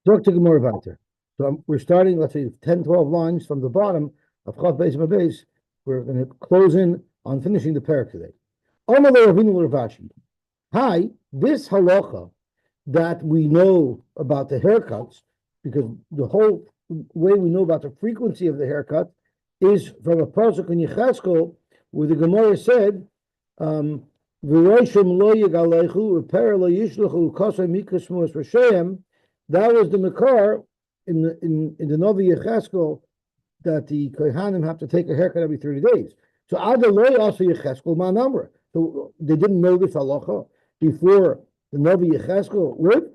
Talk to Gemara Vayter. So we're starting, let's say, 10, 12 lines from the bottom of Chav Beis Beis. We're going to close in on finishing the parak today. Hi, this halacha that we know about the haircuts, because the whole way we know about the frequency of the haircut is from a pasuk in Yecheskel, where the Gemara said, that was the makar in the Novi Yecheskel that the Kohanim have to take a haircut every 30 days. So Adaloi also Yecheskel ma number. So they didn't know this halacha before the Novi Yecheskel lived.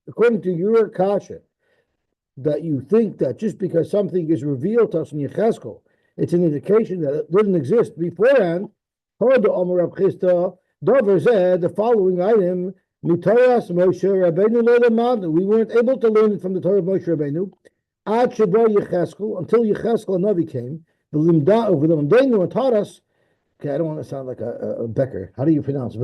According to your kasha, that you think that just because something is revealed to us in Yecheskel, it's an indication that it didn't exist beforehand. The following item, we weren't able to learn it from the Torah of Moshe Rabbeinu until Yecheskel Navi came. And taught us. Okay, I don't want to sound like a Becker. How do you pronounce it?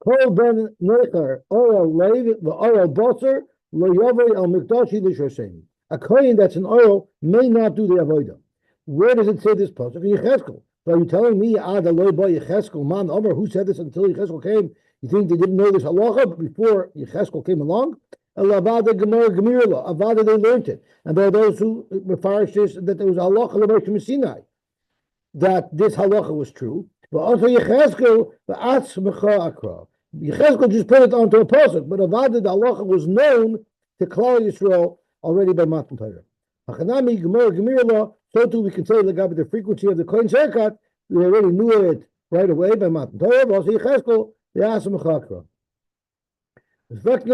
Kol ben nechar oral leiv v'oral basar lo yavei al mikdashi l'shoshem. A kohen that's an oral may not do the avodah. Where does it say this pasuk? In Yecheskel. So are you telling me Adaloi ba Yecheskel man Omer, who said this until Yecheskel came? You think they didn't know this halacha, but before Yecheskel came along? Avada Gemara Gemirla. Avada, they learned it. And there are those who refers this that there was halacha l'Moshe Sinai, that this halacha was true. But also Yecheskel v'atzmecha akra. Yecheskel just put it onto a pasuk, but Avada, the halacha was known to Klal Yisrael already by Matan Torah. Hachanami Gemara Gemirla. So too we can say about the frequency of the Kohen's haircut. We already knew it right away by Matan Torah. Also Yecheskel v'atzmecha akra. The pasuk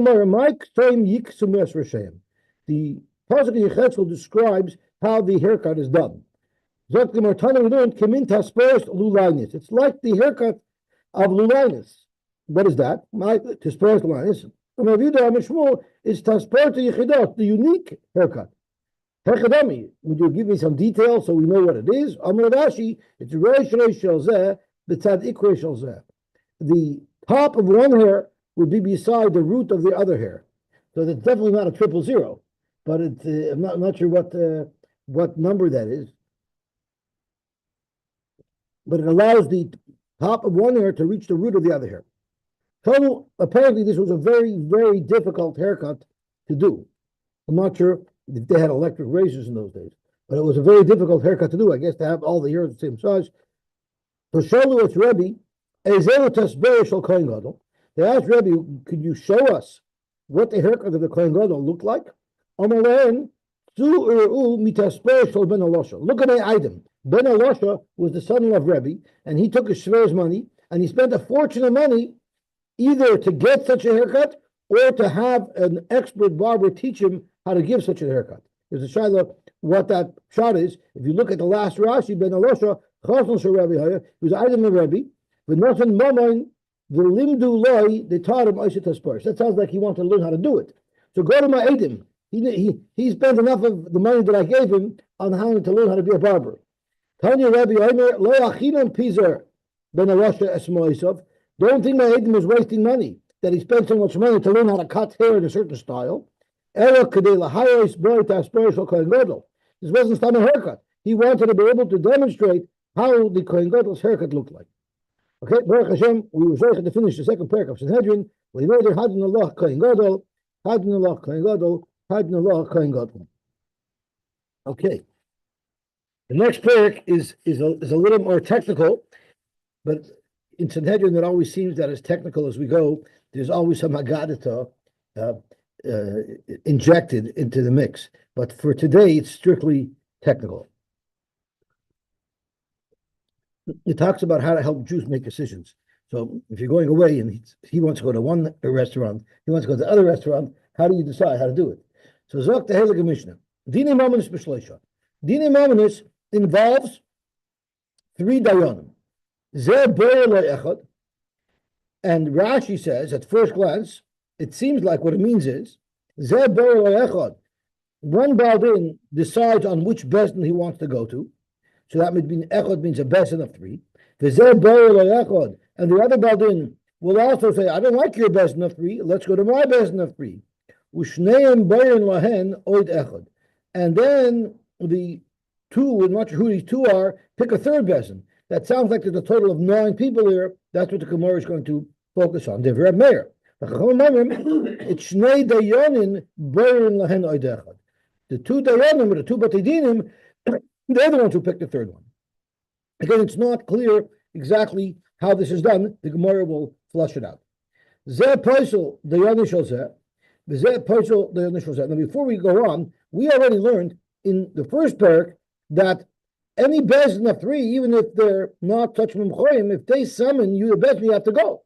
in Yecheskel describes how the haircut is done. It's like the haircut of lulinus. What is that? Tasperis lulinus. Is tasper to yichidot, the unique haircut. Hechadami, would you give me some details so we know what it is? Amar Rashi, it's the top of one hair would be beside the root of the other hair. So that's definitely not a 000, but it's, I'm not sure what number that is. But it allows the top of one hair to reach the root of the other hair. So apparently this was a very, very difficult haircut to do. I'm not sure if they had electric razors in those days, but it was a very difficult haircut to do, I guess, to have all the hairs the same size. So Shalu, it's Rebbe, they asked Rebbe, could you show us what the haircut of the Kohen Gadol looked like? Look at the item. Ben Elosha was the son of Rebbe, and he took his shver's money, and he spent a fortune of money either to get such a haircut or to have an expert barber teach him how to give such a haircut. There's a shaila what that shot is. If you look at the last Rashi, Ben Elosha, he was item of Rebbe, but nothing mammon. The limdu loy, they taught him Aisha Tasparish. That sounds like he wanted to learn how to do it. So go to my Edim. He spent enough of the money that I gave him on how to learn how to be a barber. Tanya Rabbi Omer, lo achinam pizer ben Arosha esmoisov. Don't think my Edim was wasting money, that he spent so much money to learn how to cut hair in a certain style. This wasn't some haircut. He wanted to be able to demonstrate how the Kohen Gadol's haircut looked like. Okay, Baruch Hashem, we were going to finish the second parak of Sanhedrin. We know there Hadin Allah Kohen Gadol, Hadin Allah Kohen Gadol, Hadin Allah Kohen Gadol. Okay, the next parak is a little more technical, but in Sanhedrin it always seems that as technical as we go, there's always some Haggadah injected into the mix. But for today, it's strictly technical. It talks about how to help Jews make decisions. So if you're going away and he wants to go to one restaurant, he wants to go to the other restaurant, how do you decide how to do it? So Zok the Heilige Mishnah. Dine Mamonis B'Shleisha. Dine Mamonis involves 3 dayanim. Zeh Boyer Echad. And Rashi says, at first glance, it seems like what it means is, Zeh Boyer Echad. One Baldin decides on which bezdin he wants to go to. So that would mean Echad means a bezdin of 3. And the other Baldin will also say, I don't like your bezin of three. Let's go to my bezin of three. Ushneim bayin lahen oid echad. And then the two, I'm not sure who these two are, pick a third bezin. That sounds like there's a total of 9 people here. That's what the Gemara is going to focus on. The Reb Meir. It's Shnei Dayanin bayin lahen oid echad. The two Dayanim, or the two Batei they're the ones who picked the third one. Again, it's not clear exactly how this is done. The Gemara will flush it out. Now, before we go on, we already learned in the first parak that any bezin of 3, even if they're not touch mumchoyim, if they summon you, the bezin, you have to go.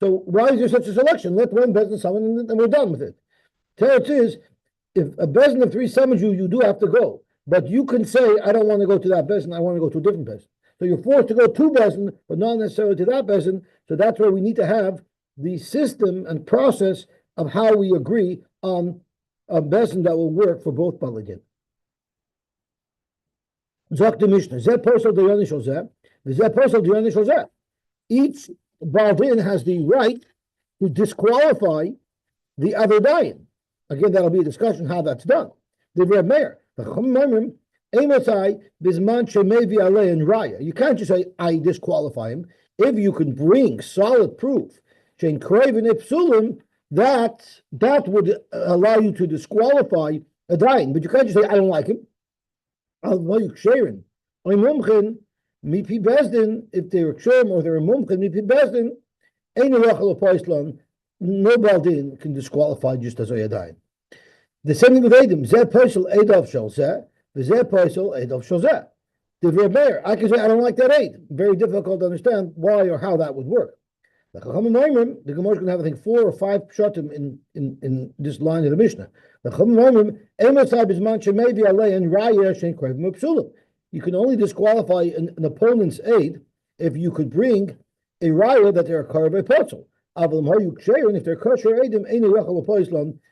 So why is there such a selection? Let one bezin summon and we're done with it. Teretz is, if a bezin of 3 summons you, you do have to go. But you can say, I don't want to go to that bezin, I want to go to a different bezin. So you're forced to go to bezin, but not necessarily to that bezin. So that's where we need to have the system and process of how we agree on a bezin that will work for both baladin. Zok the Mishnah. Each baladin has the right to disqualify the other dayan. Again, that'll be a discussion how that's done. The Reb Meir. You can't just say, I disqualify him. If you can bring solid proof, that would allow you to disqualify a dayan. But you can't just say, I don't like him. If they're ksherim or they're a mumchen, no baldin can disqualify just as a dayan. The same thing with Adam. Zeh Poisel Adolf Shalzeh, Zeh Poisel Adolf Shalzeh. The Reb Meir, I can say I don't like that aid. Very difficult to understand why or how that would work. The Gemara is going to have, I think, 4 or 5 pshatim in this line of the Mishnah. You can only disqualify an opponent's aid if you could bring a raya that they're a karvei potzel. And if they're kosher edim,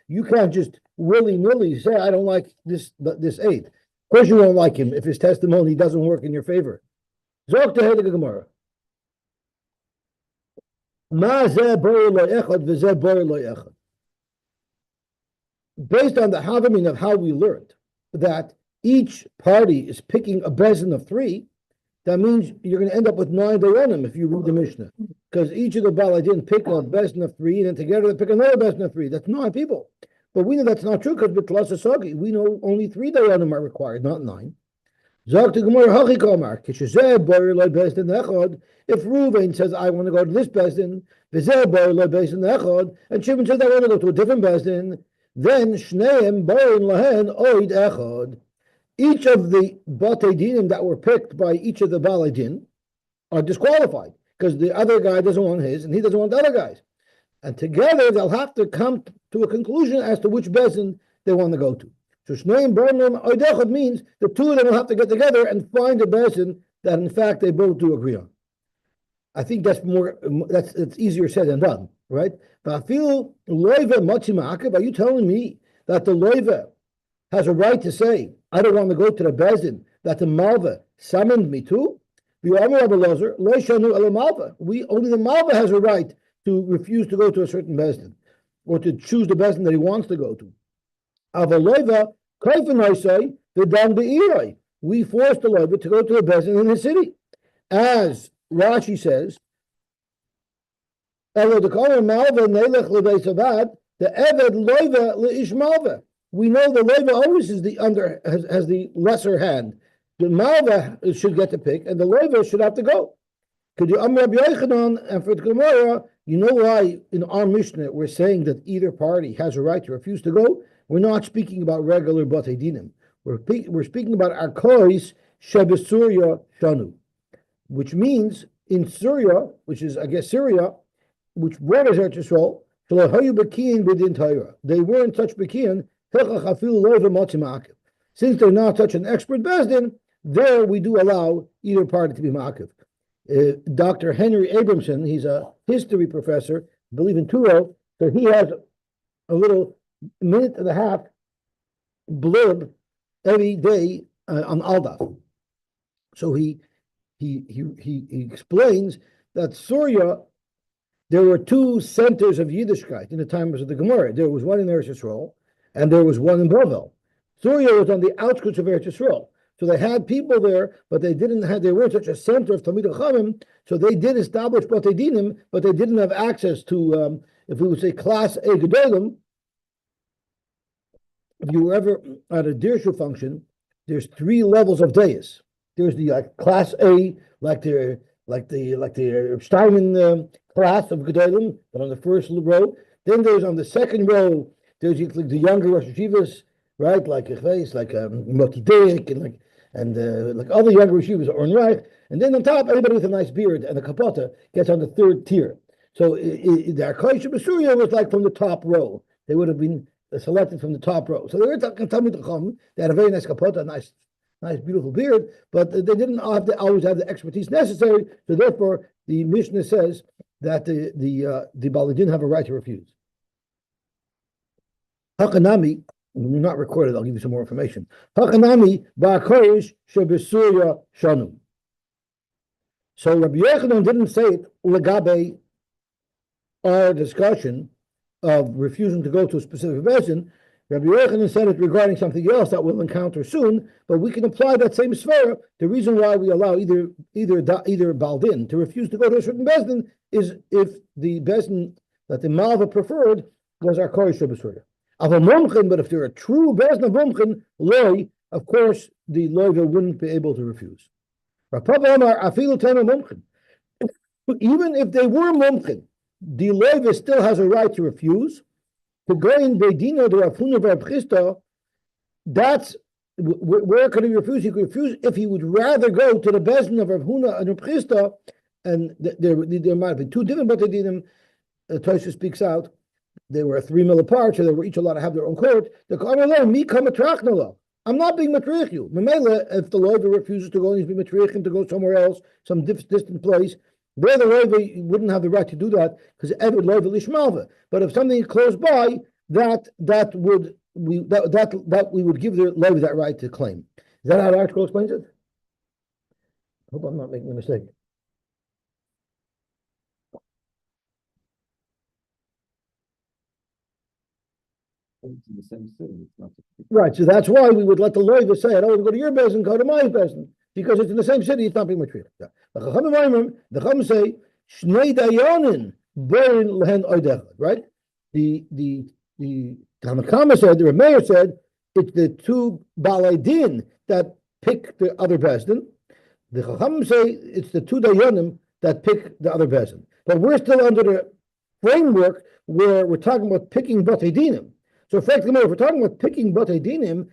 you can't just willy-nilly say, I don't like this aid. Of course you won't like him if his testimony doesn't work in your favor. Zok to the Gemara. Based on the havamin of how we learned that each party is picking a bezin of 3, that means you're going to end up with 9 dayanim if you read the Mishnah. Because each of the baladin pick a bezin of 3, and then together they pick another bezin of 3. That's 9 people. But we know that's not true because with Tlasasagi, we know only 3 dayanim are required, not 9. If Reuven says, I want to go to this bezin, and Shimon says, I want to go to a different bezin, then Shneim Barin Lahen Oid Echad. Each of the Batei Dinim that were picked by each of the Baladin are disqualified because the other guy doesn't want his and he doesn't want the other guy's. And together they'll have to come to a conclusion as to which bezin they want to go to. So Shneim Barin Oid Echad means the two of them will have to get together and find a bezin that in fact they both do agree on. I think that's easier said than done, right? But I feel loiva matzimakav. Are you telling me that the loiva has a right to say, I don't want to go to the bezin that the malva summoned me to? Only the malva has a right to refuse to go to a certain bezin or to choose the bezin that he wants to go to. We forced the loiva to go to a bezin in the city, as Rashi says, the Eved Loiva Leish Malva. We know the Loiva always is has the lesser hand. The Malva should get to pick, and the Loiva should have to go. Could you Rabbi Yochanan and for the Gemara, you know why in our Mishnah we're saying that either party has a right to refuse to go? We're not speaking about regular Batei Dinim. We're speaking about Arkois Shebesurya Shanu, which means in Syria, which is, I guess, Syria, which borders Eretz Yisrael, they weren't such bekian. Since they're not such an expert bezdin, there we do allow either party to be ma'akiv. Dr. Henry Abramson, he's a history professor, I believe in Turo, so he has a little 1.5 minute blurb every day on Aldaf. So he explains that Surya there were two centers of Yiddishkeit in the times of the Gemara. There was one in Eretz Yisrael, and there was one in Bavel. Surya was on the outskirts of Eretz Yisrael. So they had people there, but they weren't such a center of Talmid Chachamim, so they did establish Batei Dinim, but they didn't have access to, if we would say, Class A Gedolim. If you were ever at a Dirshu function, there's three levels of dais. There's the Class A, like the Steinman class of Gedolim, but on the first row. Then there's on the second row, there's like the younger Rosh Yeshivas, right? Like Echveis, like Moti Deik, and like all the younger Yeshivas are Reich. And then on top, everybody with a nice beard and a kapota gets on the third tier. So the Arkay Shabasuria was like from the top row. They would have been selected from the top row. So they were talking Talmid Chacham. They had a very nice kapota, nice, beautiful beard, but they didn't always have the expertise necessary. So therefore, the Mishnah says that the Bali didn't have a right to refuse. Hakanami, we're not recorded. I'll give you some more information. Hakanami ba'akoyish shebesurya shanu. So Rabbi Yochanan didn't say it legabe our discussion of refusing to go to a specific person. Rabbi Yochanan said it regarding something else that we'll encounter soon, but we can apply that same sphera. The reason why we allow either Baldin to refuse to go to a certain Bezdin is if the Bezdin that the Malva preferred was our Koresh Shabbasurya. Of a Mumchen, but if they're a true Bezdin of Mumchen, loy, of course, the loyva wouldn't be able to refuse. Even if they were Mumchen, the loyva still has a right to refuse. To go in Beidina, the Rav Huna Rav Chisda, that's where could he refuse? He could refuse if he would rather go to the Bezdin of Rav Huna and Rav Chisda, and there might be two different Batei Dinim. Tosha speaks out. They were 3 mil apart, so they were each allowed to have their own court. I'm not being matriach you. If the loyva refuses to go, he's being matriach him to go somewhere else, some distant place. There, the loyva wouldn't have the right to do that because Eved loyva lishmalva. But if something is close by, that we would give the loyva that right to claim. Is that how the article explains it? I hope I'm not making a mistake. In the same city, it's not Right, so that's why we would let the loyva say, I don't want to go to your bezin, go to my bezin, because it's in the same city. It's not being matriach. The Chachamim say shnei dayanin berin lehen oidechad. Right? The Hamakama said, the Rameir said, it's the two balei din that pick the other bezin. The Chachamim say it's the two dayanim that pick the other bezin. But we're still under the framework where we're talking about picking batei dinim. So, effectively, if we're talking about picking Batei Dinim,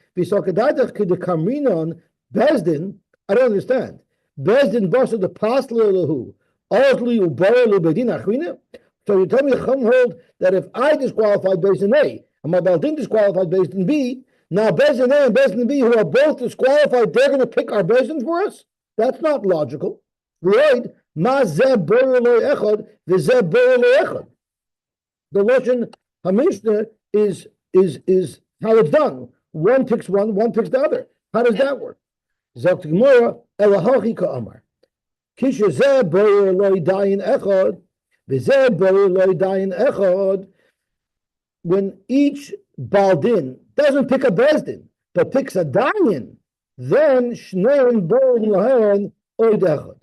Bezdin, I don't understand. Bezdin basa the pasla lahu, Osli ubaru bedin achvina. So you tell me Chum hold that if I disqualified Bezdin A and my Baldin disqualified Bezdin B, now Bezdin A and Bezdin B, who are both disqualified, they're going to pick our Bezdin for us? That's not logical. Right? Ma zeh boru lo echad, v'zeh boru lo echad. The Lashon HaMishnah is how it's done. One picks one picks the other. How does that work? Zok Gemara elahachi ka'amar. Kisha zeh boyer loy dayin echad, v'zeh boyer loy dayin echad. When each baldin doesn't pick a bezdin, but picks a dayin, then shneim boyer lahen oid echad.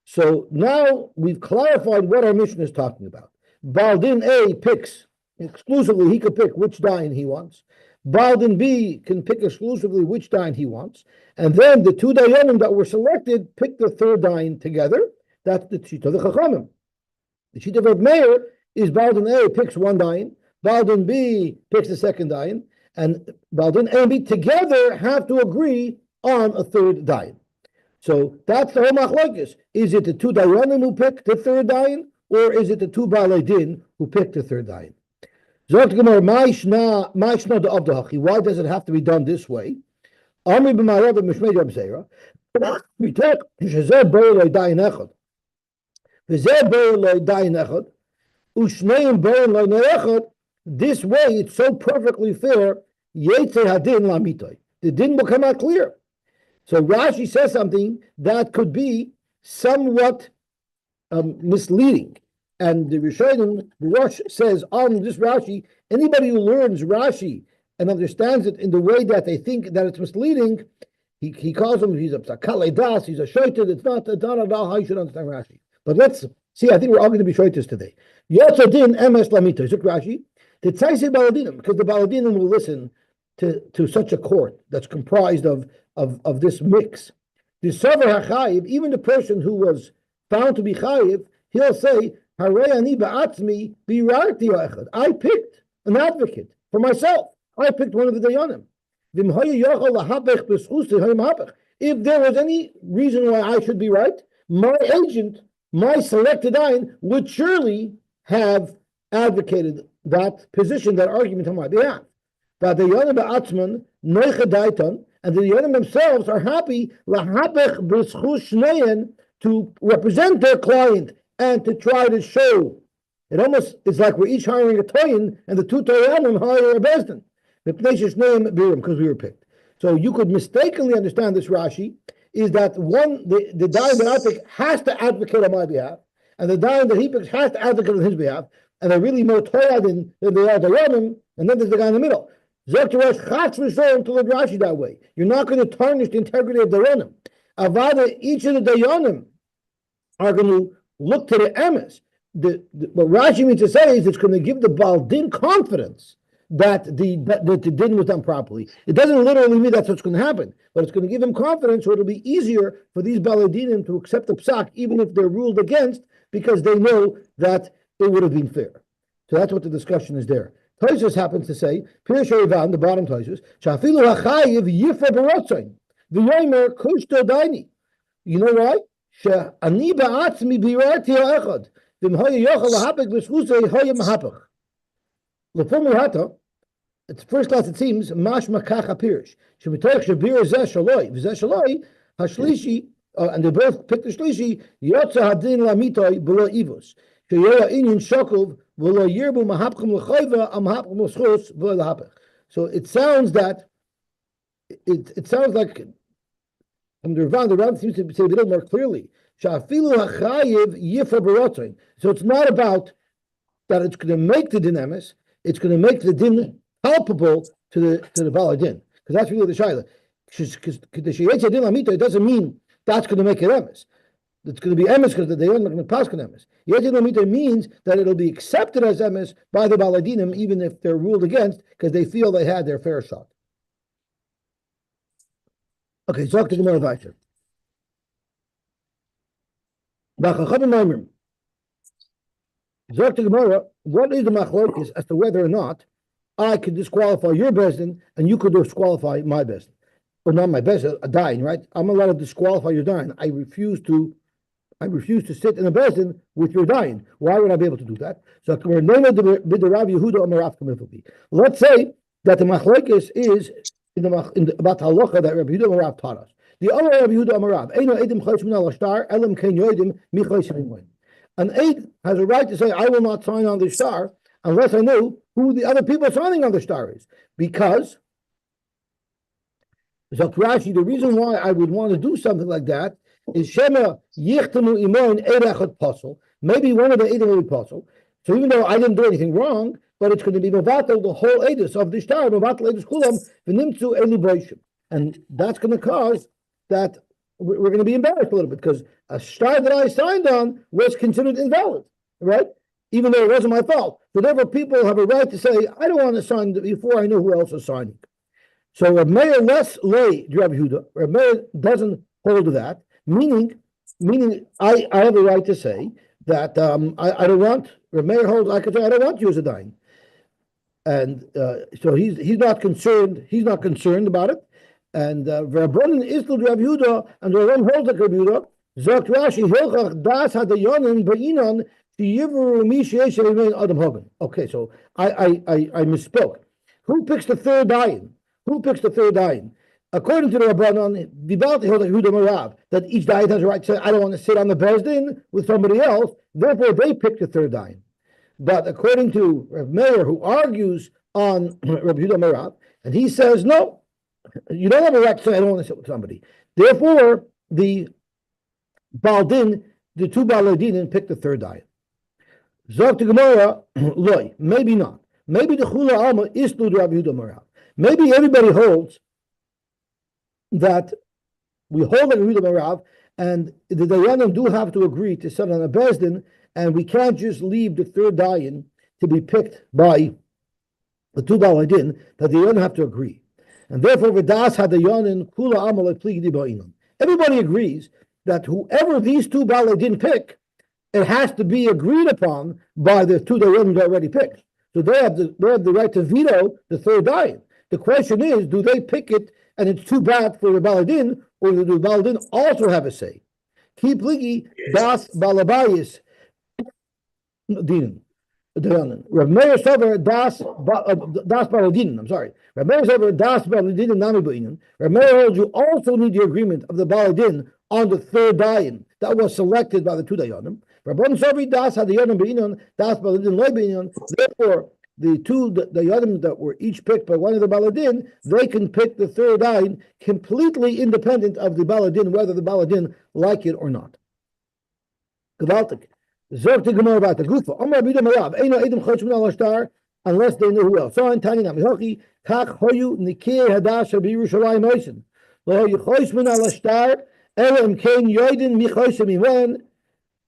So now we've clarified what our mission is talking about. Baldin A picks exclusively, he could pick which dayan he wants. Baldin B can pick exclusively which dayan he wants. And then the two dayanim that were selected pick the third dayan together. That's the Shita of the Chachamim. The Shita of Reb Meir is Baldin A picks one dayan, Baldin B picks the second dayan, and Baldin A and B together have to agree on a third dayan. So that's the whole machlokes. Is it the two dayanim who pick the third dayan, or is it the two balei din who pick the third dayan? Why does it have to be done this way? We this way, it's so perfectly fair. The din will come out clear. So Rashi says something that could be somewhat misleading. And the Rishonim, the Rosh says on this Rashi, anybody who learns Rashi and understands it in the way that they think that it's misleading, he calls him, he's a Sakale Das, he's a Shoited. It's not at all how you should understand Rashi. But let's see, I think we're all going to be Shoitas today. Yotzadin MS Lamito, Zuk Rashi, the Tzaisi Baladinim, because the Baladinim will listen to such a court that's comprised of this mix. The Sover HaChayiv, even the person who was found to be Chayiv, he'll say, Harei ani ba'atzmi birarti ha'echad. I picked an advocate for myself. I picked one of the Dayanim. If there was any reason why I should be right, my agent, my selected Dayan, would surely have advocated that position, that argument on my behalf. And the Dayanim themselves are happy to represent their client and to try to show. It almost is like we're each hiring a Toyin, and the two Toyanim hire a Bezdin. Because we were picked. So you could mistakenly understand this Rashi is that the Dayan that I pick has to advocate on my behalf, and the Dayan that he picks has to advocate on his behalf, and they're really more Toyadim than they are Dayanim, and then there's the guy in the middle. Zok Chatz Rishon to look Rashi that way. You're not going to tarnish the integrity of Dayanim. Avada, each of the Dayanim are going to look to the emes. What Rashi means to say is it's going to give the Baal Din confidence that the din was done properly. It doesn't literally mean that's what's going to happen, but it's going to give him confidence, so it'll be easier for these Baladinim to accept the psak, even if they're ruled against, because they know that it would have been fair. So that's what the discussion is there. Toisus happens to say, Pirush Ivan, the bottom Toisus, Shafilu hachayiv yifa barotzain, v'yomer kushto daini. You know why? She'ani ba'atzmi birarti ha'echad, v'mhoya yochel lahapek b'shchusei hoya mahapach. It's first class, it seems, mash makach apirish. Shemitoch shabir zeh shaloi, v'zeh shaloi, hashlishi, and they both picked the shlishi, yotza hadin lamitoi below ivos. Sheyoya inyan shokov, v'lo yirbu mahapchem l'choiva, amahapchem l'schus, v'lo lahapech. So it sounds that, it sounds like, from the Rav seems to say a little more clearly, shafilu hachayiv yifa barotzin. So it's not about that it's going to make the din emes, it's going to make the din palpable to the Baal Din, because that's really the shaila. Because the sheyetz din lamita, it doesn't mean that's going to make it emes. It's going to be emes because they aren't going to pass emes. Yetz din lamita means that it'll be accepted as emes by the Baal Dinim, even if they're ruled against, because they feel they had their fair shot. Okay, talk to the Gemara Vaisher. Zok to Gemara, what is the machlokes as to whether or not I could disqualify your bezdin and you could disqualify my bezdin, or not my bezdin, a dayan, right? I'm allowed to disqualify your dayan. I refuse to sit in a bezdin with your dayan. Why would I be able to do that? So let's say that the machlokes is about halacha that Rabbi Yehuda Amarav taught us. The other Rabbi Yehuda Amarav, eino edim chayshim al ashtar elam ken yoidim mi chayshim imoin. An aid has a right to say, I will not sign on the star unless I know who the other people signing on the star is. Because, Zakrashi, the reason why I would want to do something like that is Shema yichtemu imoin erechot posel. Maybe one of the eidim will be posel. So even though I didn't do anything wrong, but it's going to be mevatel the whole edus of the star, mevatel edus kulam v'nimtzu elu boishim. And that's going to cause that we're going to be embarrassed a little bit, because a star that I signed on was considered invalid, right? Even though it wasn't my fault. So therefore, people have a right to say, I don't want to sign before I know who else is signing. So Reb Meir less lay Rabbi Yehuda. Reb Meir doesn't hold to that, meaning I have a right to say that I don't want, Reb Meir holds, I could say, I don't want you as a dayan. And so he's not concerned about it. And Rabbanan is to Rabbi Yehuda, and the Ram holds like Rabbi Yehuda. Zok Rashi Hilchach Das Hadayonin Ba'inon Tiyivru Mi Sheish Remain Adam Hogan. Okay, so I misspoke. Who picks the third dayan? According to the Rabbanan, Vibalti holds like Yehuda Marav, that each dayan has a right to say, I don't want to sit on the bezdin with somebody else. Therefore, they pick the third dayan. But according to Rav Meir, who argues on Rabbi Yehuda Marav, and he says, no, you don't have a right to say, I don't want to sit with somebody. Therefore, the Baal Din, the two Baal Dinim pick the third dayan. Zok the Gemara, loy, maybe not. Maybe the Chula Alma is to Rabbi Yehuda Marav. Maybe everybody holds that we hold that Rabbi Yehuda Marav, and the Dayanim do have to agree to sit on a Bezdin, and we can't just leave the third Dayan to be picked by the two Baladin, that the Dayanim have to agree. And therefore, V'das Hadayanin Kula Amal Pligi Ba'inon. Everybody agrees that whoever these two Baladin pick, it has to be agreed upon by the two Dayanim that already picked. So they have the right to veto the third Dayan. The question is, do they pick it and it's too bad for the Baladin, or do the Baladin also have a say? Ki Pligi Das Balabayis Din. Rav Meir Sover Das Baladin. I'm sorry. Rav Meir Sover Das Baladin Nami Ba'inon. Rav Meir holds you also need the agreement of the Baladin on the third Dayan that was selected by the two Dayanim. Rabban Sover Das Hadayanim Ba'inon Das Baladin Loy Ba'inon. Therefore, the two Dayanim that were each picked by one of the Baladin, they can pick the third Dayan completely independent of the Baladin, whether the Baladin like it or not. Gewaltig. Zog the Gemara about the Gufa. Omar Bida Marav. Eino Edom Chotsh Min Al Ashtar, unless they know who else. So in Tani Nami Hochi, Kach Hoyu Nikir Hadash Abi Yerushalayim Oisin. Lo Hoyu Chotsh Min Al Ashtar, Ela Im Kein Yoidin Mi Chotsh Miman,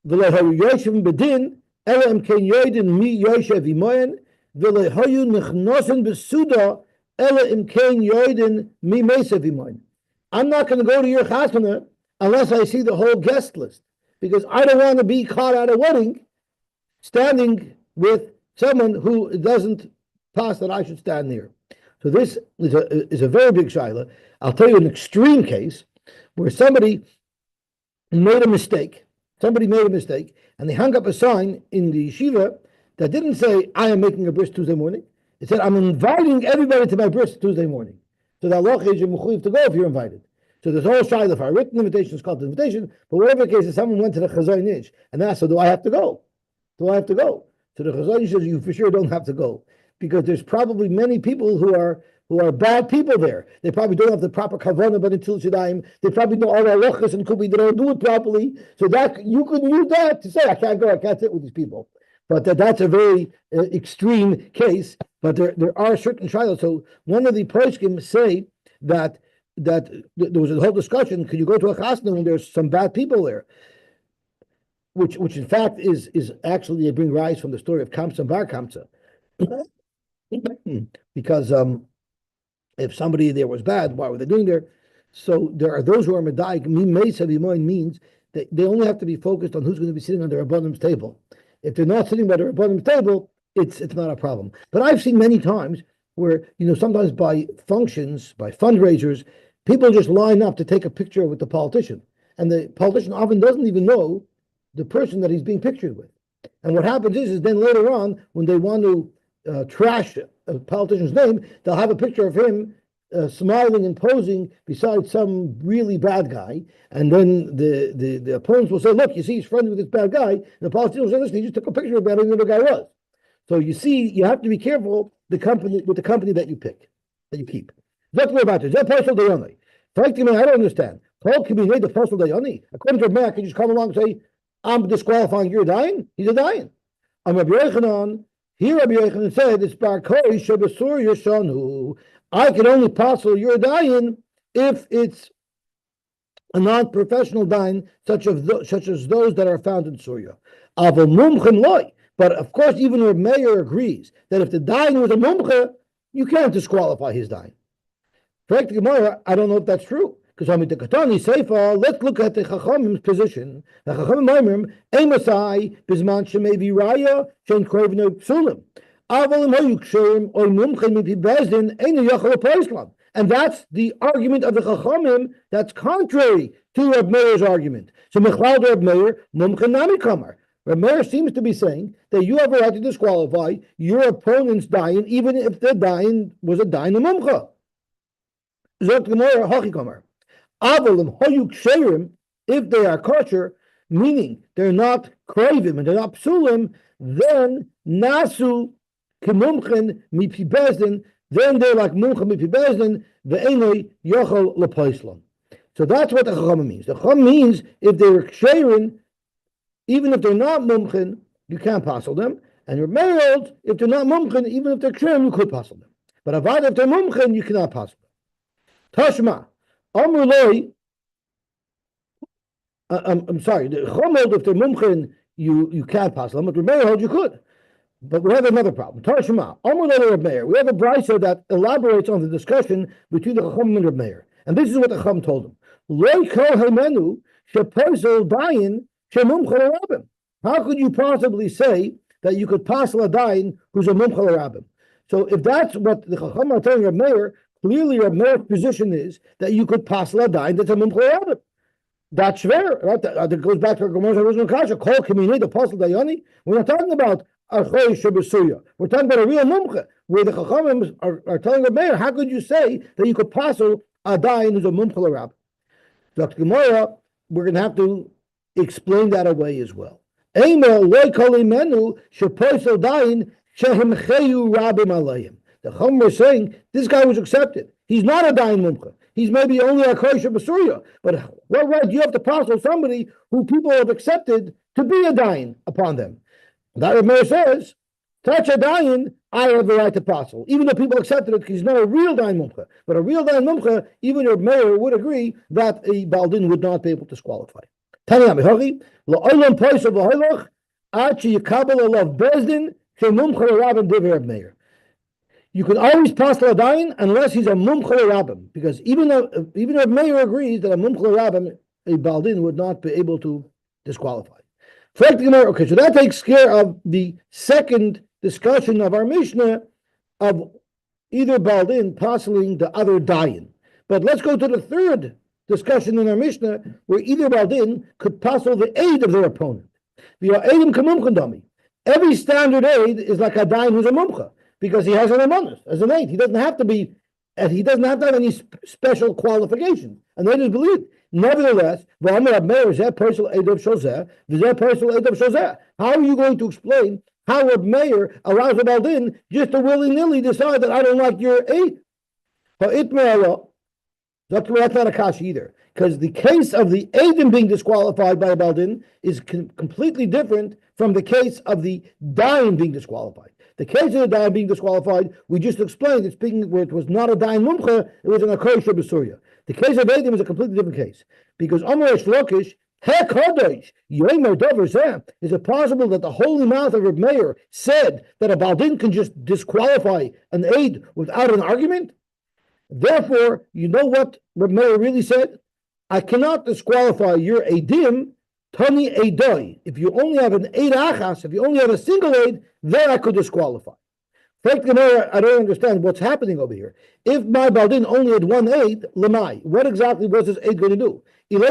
V'lo Hoyu Yoshim Bedin, Ela Im Kein Yoidin Mi Yoshev Imoyen, V'lo Hoyu Nechnosen Besuda, Ela Im Kein Yoidin Mi Mesev Imoyen. I'm not going to go to your chasana unless I see the whole guest list, because I don't want to be caught at a wedding standing with someone who doesn't pass that I should stand near. So this is a very big shaila. I'll tell you an extreme case where somebody made a mistake. Somebody made a mistake, and they hung up a sign in the yeshiva that didn't say, I am making a bris Tuesday morning. It said, I'm inviting everybody to my bris Tuesday morning. So the halacha is you're mechuyev to go if you're invited. So there's all shaila. If a written invitation is called an invitation, but whatever the case is, someone went to the Chazon Ish and asked, so do I have to go? Do I have to go? So the Chazon Ish says, you for sure don't have to go, because there's probably many people who are bad people there. They probably don't have the proper kavanah, but until Shadaim, they probably know all the halachas, and could be they don't do it properly. So that you could use that to say, I can't go, I can't sit with these people. But that's a very extreme case. But there are certain trials. So one of the poskim say that there was a whole discussion. Could you go to a chasna when there's some bad people there? Which in fact is actually, they bring rise from the story of Kamsa and Bar Kamsa. Because if somebody there was bad, why were they doing there? So there are those who are medayik. Means that they only have to be focused on who's going to be sitting on the Rabbanim's table. If they're not sitting by the Rabbanim's table, it's not a problem. But I've seen many times where, sometimes by functions, by fundraisers, people just line up to take a picture with the politician. And the politician often doesn't even know the person that he's being pictured with. And what happens is then later on, when they want to trash a politician's name, they'll have a picture of him smiling and posing beside some really bad guy. And then the opponents will say, look, you see, he's friends with this bad guy. And the politician will say, listen, he just took a picture of who the guy was. So you see, you have to be careful with the company that you pick, that you keep. Let's go about this. I don't understand. Can be made the postal dayani. According to Mac, you just come along and say, I'm disqualifying, you're dying. He's a dying. I'm Rabbi Yochanan. Here Rabbi Yochanan said, it's Barkoi Shabasur Yeshanu. I can only postal your dying if it's a non-professional dying, such as those that are found in Surya. Avol mumchen loy. But of course, even Reb Meir agrees that if the dying was a mumcha, you can't disqualify his dying. Correct, Gemara, I don't know if that's true. Because let's look at the Chachamim's position. The Chachamim Emasai Bisman Shemevi Raya Shen Krovno Psulim. And that's the argument of the Chachamim that's contrary to Reb Meir's argument. So Mechlal Reb Meir Mumchen Nami Kamar. Reb Meir seems to be saying that you have a right to disqualify your opponent's dying, even if the dying was a dying mumcha. Zot Gemara Hachi Kamar. Avalim hoyuk sherim, if they are kosher, meaning they're not kravim and they're not psulim, then nasu kimumchen mipi bezdin, then they're like mumchen mipi bezdin, ve'enoi yochel lepoislam. So that's what the chacham means. The chacham means if they're ksherin, even if they're not mumchen, you can't passel them. And Reb Meir holds, if they're not mumchen, even if they're kshrim, you could passel them. But avad, if they're mumchen, you cannot passel them. Tashma, Amr Loi, I'm sorry, the Chum holds, if they're mumchen, you can't passel them, but Reb Meir holds you could. But we have another problem. Tashma, Amr Loi Reb Meir. We have a brisa that elaborates on the discussion between the Chum and Reb Meir. And this is what the Chum told him. Loi kol heimenu sheposel dayin shemumchen rabim. How could you possibly say that you could pass a dayin who's a mumchal rabbim? So if that's what the Chacham are telling Reb Meir, clearly Reb Meir's position is that you could pass a dayin that's a mumchal rabbim. That's fair, right? That goes back to our Gemara's original kasha. Kol kimini the pasul dayani. We're not talking about archoy shebesuya. We're talking about a real mumcha, where the Chacham are telling Reb Meir, how could you say that you could pass a dayin who's a mumchal rabbim? Dr. Gemara, we're going to have to explain that away as well. The Chum is saying this guy was accepted. He's not a dayin mumcha. He's maybe only a kosher basuria. But what right do you have to passel somebody who people have accepted to be a dayin upon them? That Reb Meir says, touch a dayin, I have the right to passel, even though people accepted it because he's not a real dayin mumcha. But a real dayin mumcha, even Reb Meir would agree that a baldin would not be able to disqualify. You can always pass l'adayin unless he's a mumchal rabbim, because even if Meir agrees that a mumchal rabbim, a baldin would not be able to disqualify. Okay, so that takes care of the second discussion of our Mishnah of either baldin passeling the other dayin. But let's go to the third discussion in our Mishnah, where either baldin could passel the aid of their opponent. Every standard aid is like a dayin who's a mumcha, because he has an amonus as an aid. He doesn't have to be, he doesn't have to have any special qualification. And they just believe. Nevertheless, how are you going to explain how Reb Meir allows a baldin just to willy-nilly decide that I don't like your aid? That's not a kasha either, because the case of the Eidim being disqualified by a baldin is completely different from the case of the dayin being disqualified. The case of the dayin being disqualified, we just explained, it's speaking where it was not a dayin mumcha, it was an akosha b'surya. The case of Eidim is a completely different case, because Amar Shlokish, is it possible that the holy mouth of Reb Meir said that a baldin can just disqualify an aid without an argument? Therefore, you know what Reb Meir really said? I cannot disqualify your Eidim, Tani Eidoi. If you only have an Eid Achas, if you only have a single aid, then I could disqualify. I don't understand what's happening over here. If my Baldin only had one aid, Lamai, what exactly was this aid going to do? If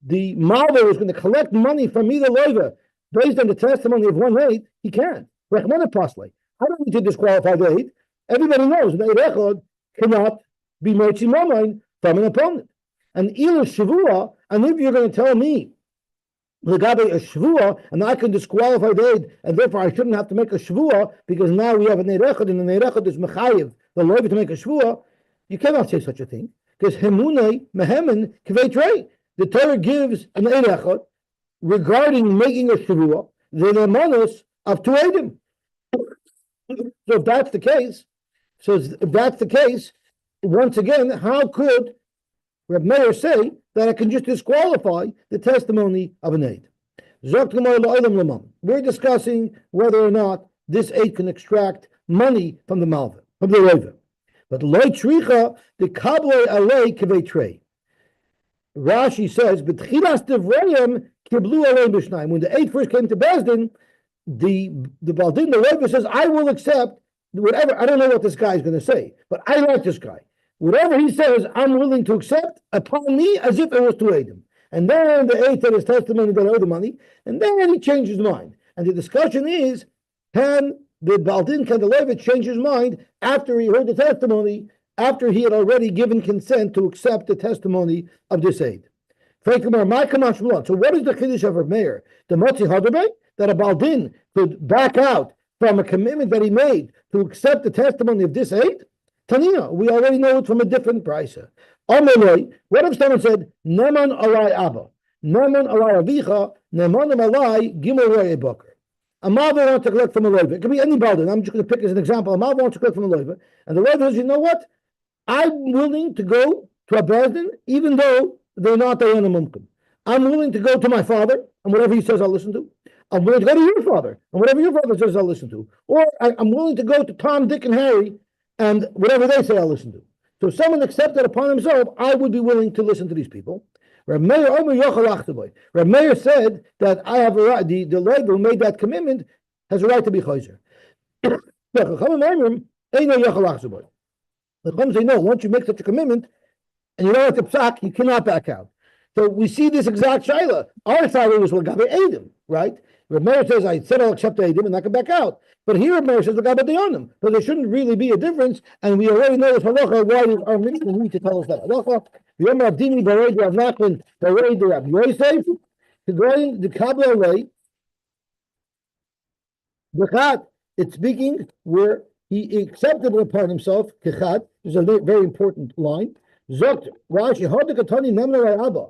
the Malva was going to collect money from me, the Loiva, based on the testimony of one aid, he can't. I don't need to disqualify the aid. Everybody knows that Echad cannot be Moitzi Mamain from an opponent. And Ila Shavua, and if you're going to tell me Legabe a Shavua, and I can disqualify the aid, and therefore I shouldn't have to make a Shavua, because now we have an Echad, and an Echad is Mechayiv, the Loiva to make a Shavua, you cannot say such a thing. Because Hemune Mehemen Kvei Trei. The Torah gives an Echad regarding making a Shavua, the Nemanos of two Eidim. So if that's the case, once again, how could Reb Meir say that I can just disqualify the testimony of an aid? We're discussing whether or not this aid can extract money from the malva, from the rover. But loy tricha the kablei alei kivei trei. Rashi says, "B'tchilas devrayim kiblu alei b'shnayim." When the aid first came to Bezdin, the baldin, the rover says, "I will accept whatever." I don't know what this guy is going to say, but I like this guy. Whatever he says, I'm willing to accept upon me as if it was to aid him. And then the aid said his testimony that I owe the money, and then he changed his mind. And the discussion is, can the Baldin, can the Levit change his mind after he heard the testimony, after he had already given consent to accept the testimony of this aid? So what is the Chiddush of Reb Meir? The Motzi Hadarbe, that a Baldin could back out from a commitment that he made to accept the testimony of this aid? Tanina, we already know it from a different brisa. Amaloi, what if someone said, Neman alai Abba? Neman alai avicha, nemanim alai gimel roye boker. A Malva wants to collect from a loiva. It could be any Baldan. I'm just going to pick as an example. A Malva wants to collect from a loiva. And the loiva says, you know what? I'm willing to go to a Bezdin, even though they're not Dayanim Mumkin. I'm willing to go to my father, and whatever he says, I'll listen to. I'm willing to go to your father, and whatever your father says, I'll listen to. Or I'm willing to go to Tom, Dick, and Harry, and whatever they say, I'll listen to. So if someone accepted upon himself, I would be willing to listen to these people. Reb Meir said that I have a right, the Leib who made that commitment has a right to be chayzer. The Chacham say, no, once you make such a commitment, and you don't have to psak, you cannot back out. So we see this exact shaila. Our side was Lagabe Edim, right? Reb Meir says, I said I'll accept the Edim and I can back out. But here Reb Meir says Lagabe Deonim. So there shouldn't really be a difference, and we already know this halacha. Why does our Mishnah need to tell us that halacha? The Yom Abdini Bareid Rav Nachman Bareid Rav Yosy to going the Kabbalah away. The Chad, it's speaking where he accepted upon himself. Kechad is a very important line. Zokt Rashi Hadikatani Nemen Abba.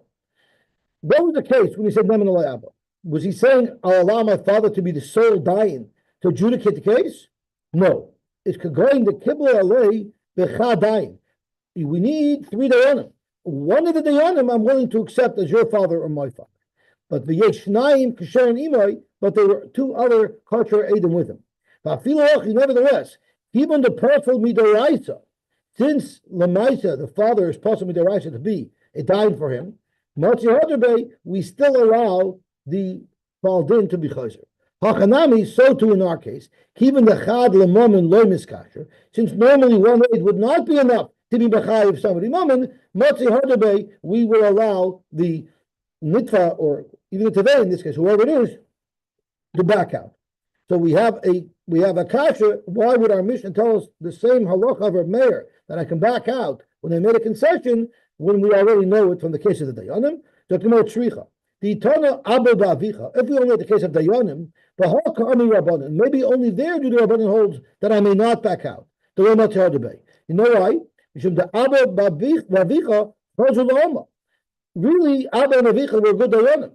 What was the case when he said Nemen Abba? Was he saying I'll allow my father to be the sole dying to adjudicate the case? No. It's going the Kibla Alei Bechad dying. We need 3 dayanim. One of the dayanim I'm willing to accept as your father or my father. But the Yeshnaim Kasher and Imai, but there were 2 other culture Adam with him. Nevertheless, even the perfect Midoraisa, since Lamaisa, the father is possible Midoraisa to be, it died for him. We still allow the Baldin to be chayzer. Hachanami, so too in our case, even the chad lemom loy miskasher, since normally 1 aid would not be enough to be b'chay of somebody momen, matzi hardabei, we will allow the nitva, or even today in this case, whoever it is, to back out. So we have a kasha. Why would our Mishnah tell us the same halacha of Reb Meir that I can back out when they made a concession when we already know it from the case of the dayanim? The Itana Abu Bavicha. If we only had the case of dayanim, maybe only there do the Rabbanan holds that I may not back out. The Roma debate. You know why? The Abu Bavicha really Abu and Bavicha were good dayanim.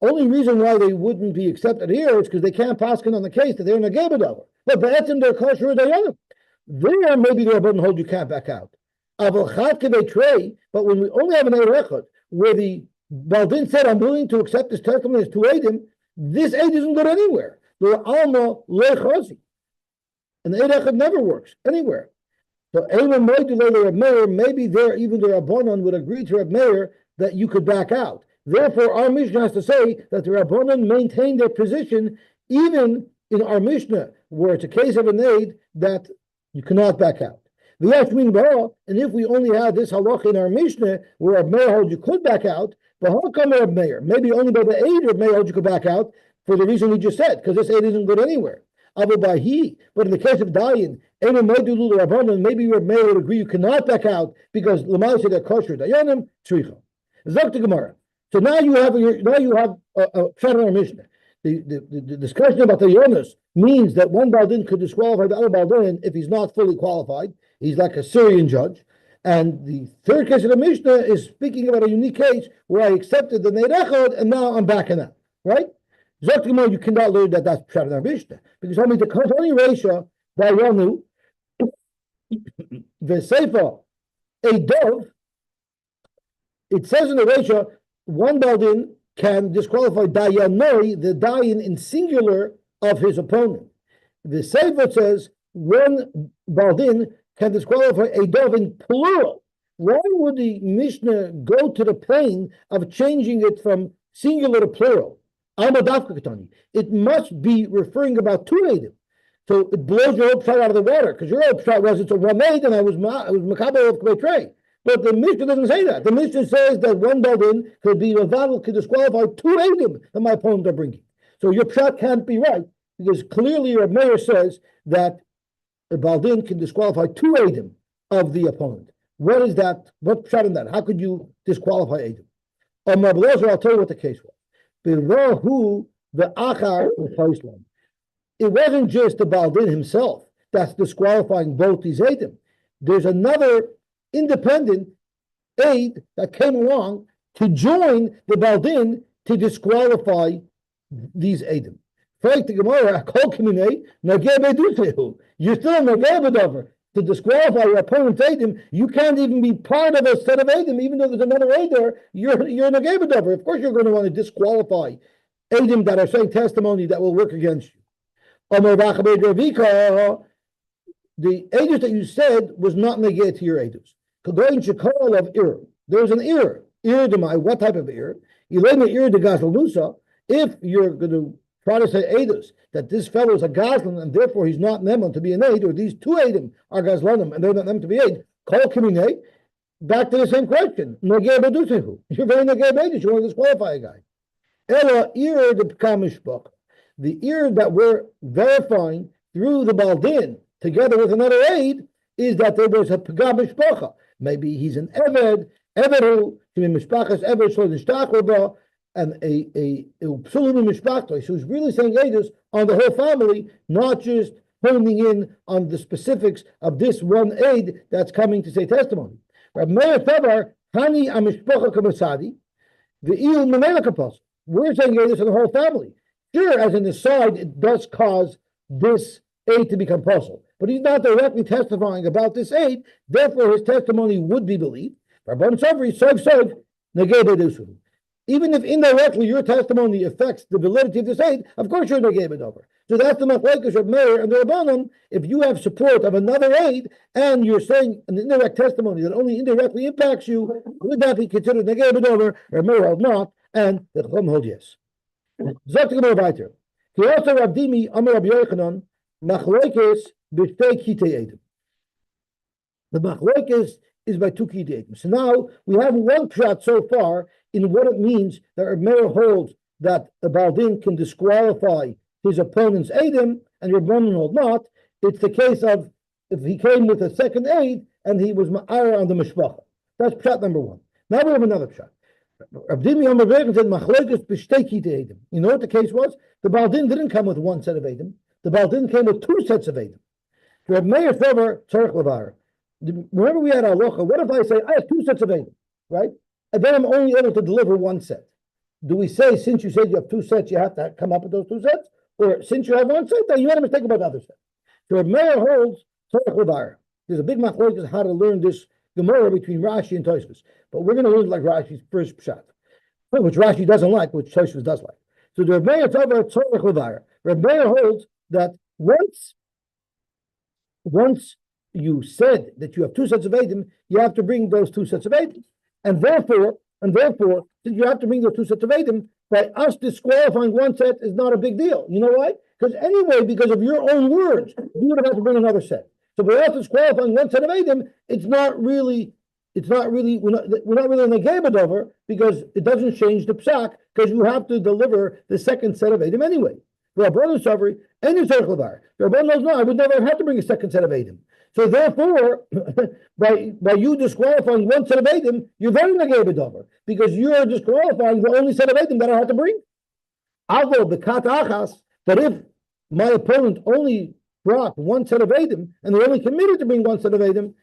Only reason why they wouldn't be accepted here is because they can't paskin on the case that they're in a Gebedova. But Be'etzim they're kosher dayanim. There maybe the Rabbanan hold you can't back out. But when we only have an Eirechot where the Baldin said, I'm willing to accept this testimony as to Eidim, this Eid isn't good anywhere. The Alma Lechazi. And the Eirechot never works anywhere. So maybe there even the Rabbanan would agree to Reb Meir that you could back out. Therefore, our Mishnah has to say that the Rabbanan maintain their position even in our Mishnah, where it's a case of an aid that you cannot back out. And if we only had this halach in our Mishnah, where Reb Meir holds you could back out, but how come Reb Meir? Maybe only by the aid Reb Meir holds you could back out for the reason we just said, because this aid isn't good anywhere. But in the case of Dayan, maybe Reb Meir would agree you cannot back out because Lamai said they're kosher Dayanim tzricha. Zakta Gemara. So now you have a Sharon Mishnah. The discussion about the Yonas means that one Baldin could disqualify the other Baldin if he's not fully qualified. He's like a Syrian judge. And the third case of the Mishnah is speaking about a unique case where I accepted the Neirechot and now I'm backing out. Right? Zoktimah, you cannot learn that that's Sharon Mishnah. Because only the Kotoni Reisha, Dayanu, the Sefer, a dove, it says in the Reisha, one Baldin can disqualify Dayanoi, the Dayan in singular of his opponent. The Sefer says one Baldin can disqualify a dove in plural. Why would the Mishnah go to the plane of changing it from singular to plural? It must be referring about 2 Eidim. So it blows your old shot out of the water, because your old shot was it's a 1 Eid and I was Makabel of Kvetray. But the Mishnah doesn't say that. The Mishnah says that one Baldin could be Mavadal, could disqualify 2 Eidim that my opponent are bringing. So your shot can't be right, because clearly your mayor says that a Baldin can disqualify 2 Eidim of the opponent. What is that? What's shot in that? How could you disqualify Eidim? I'll tell you what the case was. Who the Achar Islam. It wasn't just the Baldin himself that's disqualifying both these Eidim. There's another independent aid that came along to join the Baldin to disqualify these Eidim. You're still Nageh to disqualify your opponent's Eidim. You can't even be part of a set of Eidim, even though there's another Eid there. You're Nageh. Of course, you're going to want to disqualify Eidim that are saying testimony that will work against you. The Eidus that you said was not Nageh to your Eidus. There's an ear. What type of ear? If you're going to try to say Eidus that this fellow is a Gazlan and therefore he's not Neman to be an Eid, or these two Eidim are Gazlanim and they're not Neman to be Eid, call Kiminei. Back to the same question. You're very Nageh Eidus. You want to disqualify a guy. Ela ear the Kamishbach. The ear that we're verifying through the Baldin together with another aid is that there was a Pagam Mishpacha. Maybe he's an Eved who Mishpachas Eved Shlo Nishtach, and a Psulim Mishpachos who's really saying Eidus on the whole family, not just honing in on the specifics of this one aid that's coming to say testimony. Rabbi Meir Tavar Hani Amishpacha Kamasadi, the Il Menelakapas. We're saying Eidus on the whole family. Sure, as an aside, it does cause this aid to become possible, but he's not directly testifying about this aid. Therefore, his testimony would be believed. Even if indirectly your testimony affects the validity of this aid, of course you're negay over. So that's the machlekes of Meir and the Rabbanon. If you have support of another aid and you're saying an indirect testimony that only indirectly impacts you, would that be considered negay over? Or Meir held not, and the Chacham hold yes. Sagt Gemara weiter. He also Rabdimi Amar Rabbi Yochanan machlekes b'shtei kitei edim. The machlekes is by two kitei edim. So now we have one shot so far in what it means that Rabbi Meir holds that a Baldin can disqualify his opponent's edim, and Rabbanon hold not. It's the case of if he came with a second aid and he was ma'ara on the mishpacha. That's shot number one. Now we have another shot. You know what the case was? The Baldin didn't come with one set of Eidim. The Baldin came with two sets of Eidim. Remember we had our locha. What if I say, I have two sets of Eidim, right? And then I'm only able to deliver one set. Do we say, since you said you have two sets, you have to come up with those two sets? Or since you have one set, then you had a mistake about the other set. So if Meir holds, there's a big machlokes how to learn this Gemara between Rashi and Tosfos. But we're going to learn like Rashi's first pshat, which Rashi doesn't like, which Tosfos does like. So the Rebbeinu Tavar Tzorech Levar. Rebbeinu holds that once you said that you have two sets of Eidim, you have to bring those two sets of Eidim. And therefore, since you have to bring those two sets of Eidim, by us disqualifying one set is not a big deal. You know why? Because of your own words, you would have had to bring another set. So by us disqualifying one set of Eidim, we're not really negay over, because it doesn't change the psak, because you have to deliver the second set of Eidim anyway. For our brother's suffering, and your Tzorech Levar. The Rabban knows no, I would never have to bring a second set of Eidim. So therefore, by you disqualifying one set of Eidim, you're very negay over, because you're disqualifying the only set of Eidim that I have to bring. Although the kat achas, that if my opponent only brought one set of Eidim, and they're only committed to bring one set of Eidim,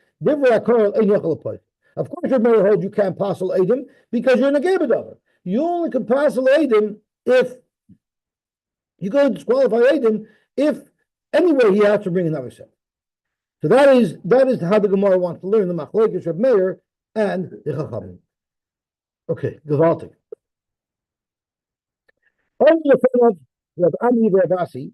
of course, your Meir holds you can't passel Eidim because you're negay over. You only can passel Eidim if you go to disqualify Eidim if anyway he has to bring another set. So that is how the Gemara wants to learn the machlokes of Meir and the Chachamim. Okay, gewaltig. On the front of Rav Ami Ravasi,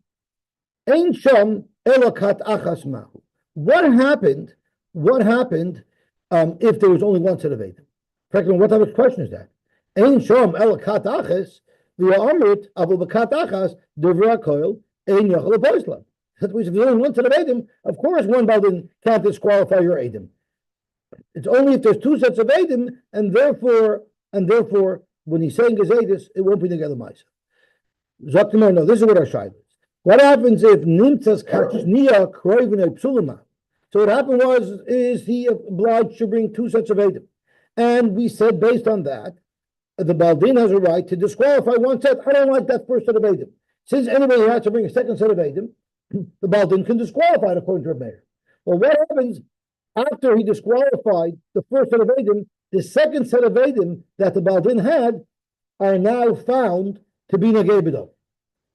Ein Sham Elokat Achas Mahu. What happened if there was only one set of Eidim? Frankly, what type of question is that? Ein Sham Elokat Achas v'Amrit Avu B'Kat Achas Devra Koil Ein Yochel Boislam. If there's only one set of Eidim, of course one Baldin can't disqualify your Eidim. It's only if there's two sets of Eidim, and therefore, when he's saying his Eidus, it won't be together Maisa. No, this is what our shayla is. What happens if Nimtzas Kachnia Kroivin Psulima? So what happened is he obliged to bring two sets of Eidim. And we said based on that, the Baldin has a right to disqualify one set. I don't like that first set of Eidim. Since anybody has to bring a second set of Eidim, the Baldin can disqualify it according to Meir. Well, what happens after he disqualified the first set of Eidim? the second set of Edim that the Baldin had are now found to be Negei B'Davar.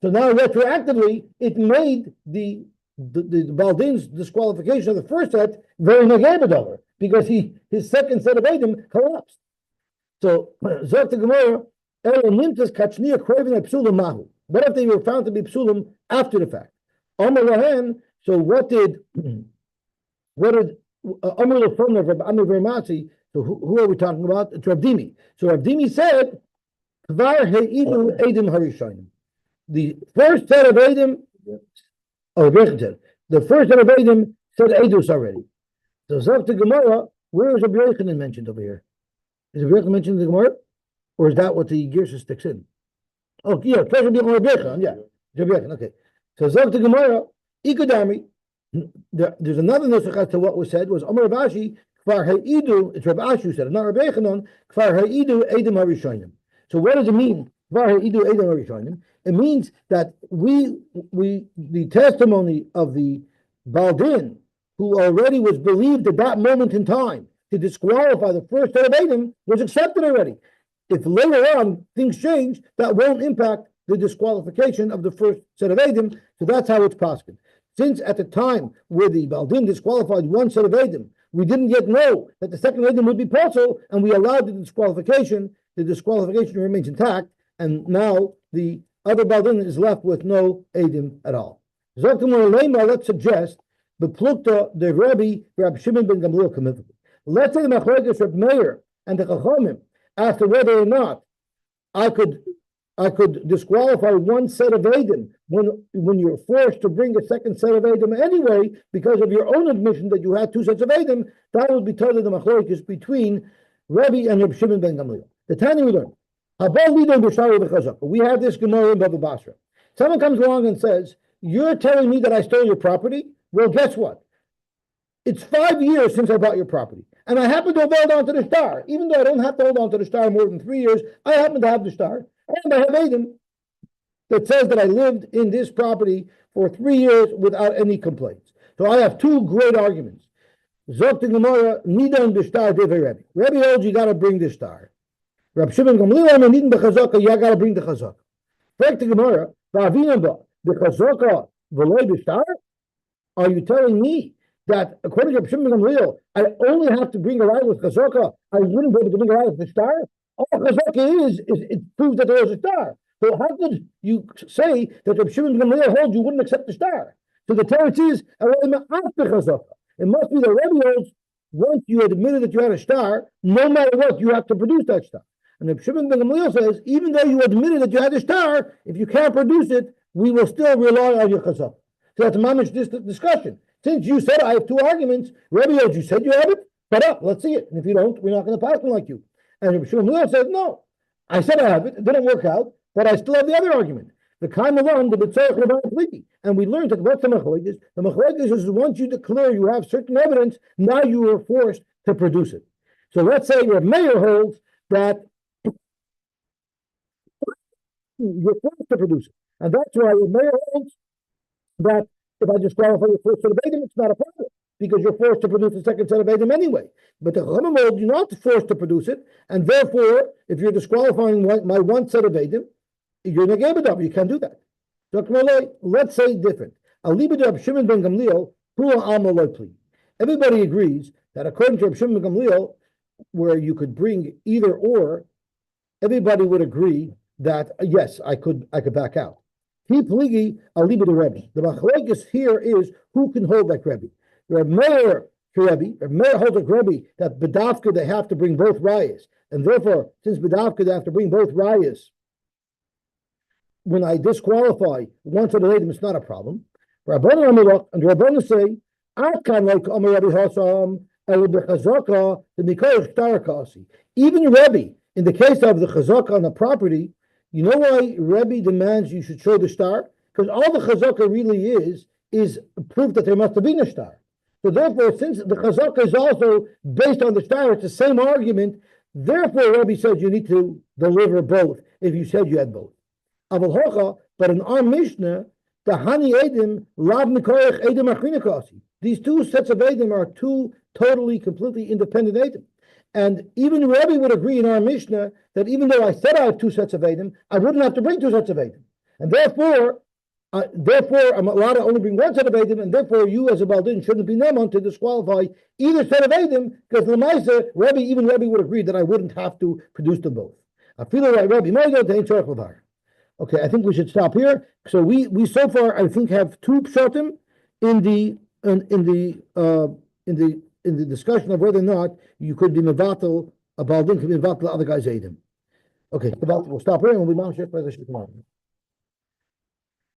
So now retroactively, it made the Baldin's disqualification of the first set very Negei B'Davar, because his second set of Edim collapsed. So Zok the Gemara, Nimtas Kachnia Kroivin Psulim Mahu. What if they were found to be Psulim after the fact? Amar Lahan, so what did Amar Lefon of Rabbi Amir Vermasi, so who are we talking about? It's Rav Dimi. So Rav Dimi said, Kvar He'idu Edim Harishonim. The first set of Edim, the first set of Edim said Edus already. So Zok the Gemara, where is Rabbi Yochanan mentioned over here? Is Rabbi Yochanan mentioned in the Gemara? Or is that what the Girsa sticks in? Oh, yeah, Rabbi Yochanan, yeah. Rabbi Yochanan, okay. So Zok the Gemara, Ikudami, there's another nusach as to what was said, was Amar Rabashi, Kvar Ha'idu, it's Rabbi Ashu said, not Rabbi Yochanan, Kvar Ha'idu Edim Harishonim. So what does it mean? Kvar Ha'idu Edim Harishonim. It means that the testimony of the Baldin, who already was believed at that moment in time to disqualify the first set of Edim, was accepted already. If later on things change, that won't impact the disqualification of the first set of Edim. So that's how it's possible. Since at the time where the Baldin disqualified one set of Edim, we didn't yet know that the second Edim would be possible, and we allowed the disqualification remains intact, and now the other Baldin is left with no Edim at all. Let's suggest the Plukta, the Rabbi Shimon ben Gamliel committed. Let's say the Machlokes Reb Meir and the Chachamim, after whether or not I could disqualify one set of Edim when you're forced to bring a second set of Edim anyway because of your own admission that you had two sets of Edim. That would be totally the Machlokes between Rabbi and Reb Shimon ben Gamliel. The Tanya we learn. We have this Gemara in Baba Basra. Someone comes along and says, "You're telling me that I stole your property? Well, guess what? It's 5 years since I bought your property, and I happen to have held on to the star. Even though I don't have to hold on to the star more than 3 years, I happen to have the star, and I have Edim that says that I lived in this property for 3 years without any complaints. So I have two great arguments. Zok the Gemara, Nidan b'shtar devei Rebbe. Rebbe holds you got to bring the star. Rab Shimon Gamliel, and Nidan b'chazaka, you got to bring the chazaka. Back to Gemara, v'avinamba the chazaka v'loy b'shtar. Are you telling me that according to Rab Shimon Gamliel, I only have to bring a right with chazaka? I wouldn't be able to bring a right with the star. All chazaka is it proves that there is a star. So how could you say that Rab Shimon Gamliel holds you wouldn't accept the star? So the teretz is it must be the Rebbe holds once you admitted that you had a star, no matter what, you have to produce that star. And Rab Shimon ben Gamliel says, even though you admitted that you had a star, if you can't produce it, we will still rely on your chazak. So that's a mamish discussion. Since you said I have two arguments, Rebbe holds you said you have it, but up, let's see it. And if you don't, we're not going to pass them like you. And Rab Shimon ben Gamliel says, no, I said I have it, it didn't work out, but I still have the other argument. The kaim alone, the b'tzorach le'ba'atliki. And we learned that what's the machlokes? The machlokes is once you declare you have certain evidence, now you are forced to produce it. So let's say your mayor holds that you're forced to produce it. And that's why your mayor holds that if I disqualify your first set of Edom, it's not a problem, because you're forced to produce the second set of Edom anyway. But the Chachamim hold you're not forced to produce it, and therefore, if you're disqualifying my one set of Edom, you're in a game of you can't do that. Let's say different. Shimon ben Gamliel, everybody agrees that according to Rab Shimon ben Gamliel, where you could bring either or, everybody would agree that yes, I could back out. He pligi aliba the Rebbe. The machlokes here is who can hold like Rebbe. Reb Meir holds like Rebbe that bedavka they have to bring both rayas, and therefore, since bedavka they have to bring both rayas, when I disqualify one set of Edom, it's not a problem. Rabbanan Amalok and Rabbanan say, "Akan like Amar Rabbi Hassam el bechazaka the mikoach tarakasi." Even Rebbe, in the case of the chazaka on the property, you know why Rebbe demands you should show the star? Because all the chazaka really is proof that there must have been a star. So therefore, since the chazaka is also based on the star, it's the same argument. Therefore, Rebbe says you need to deliver both if you said you had both. But in our Mishnah, the Hani Edim, Lav Mikoyach Edim Achrinakasi. These two sets of Edim are two totally, completely independent Edim. And even Rebbe would agree in our Mishnah that even though I said I have two sets of Eidim, I wouldn't have to bring two sets of Eidim. And therefore, I'm allowed to only bring one set of Eidim, and therefore you as a Baldin shouldn't be Neman to disqualify either set of Eidim, because Lamaisa, even Rebbe would agree that I wouldn't have to produce them both. I feel like Rebbe might go to. Okay, I think we should stop here. So we so far I think have two pshatim in the discussion of whether or not you could be mevatel, a baldin could be mevatel the other guy's eidim. Okay, we'll stop here and we'll be mamshech by the tomorrow.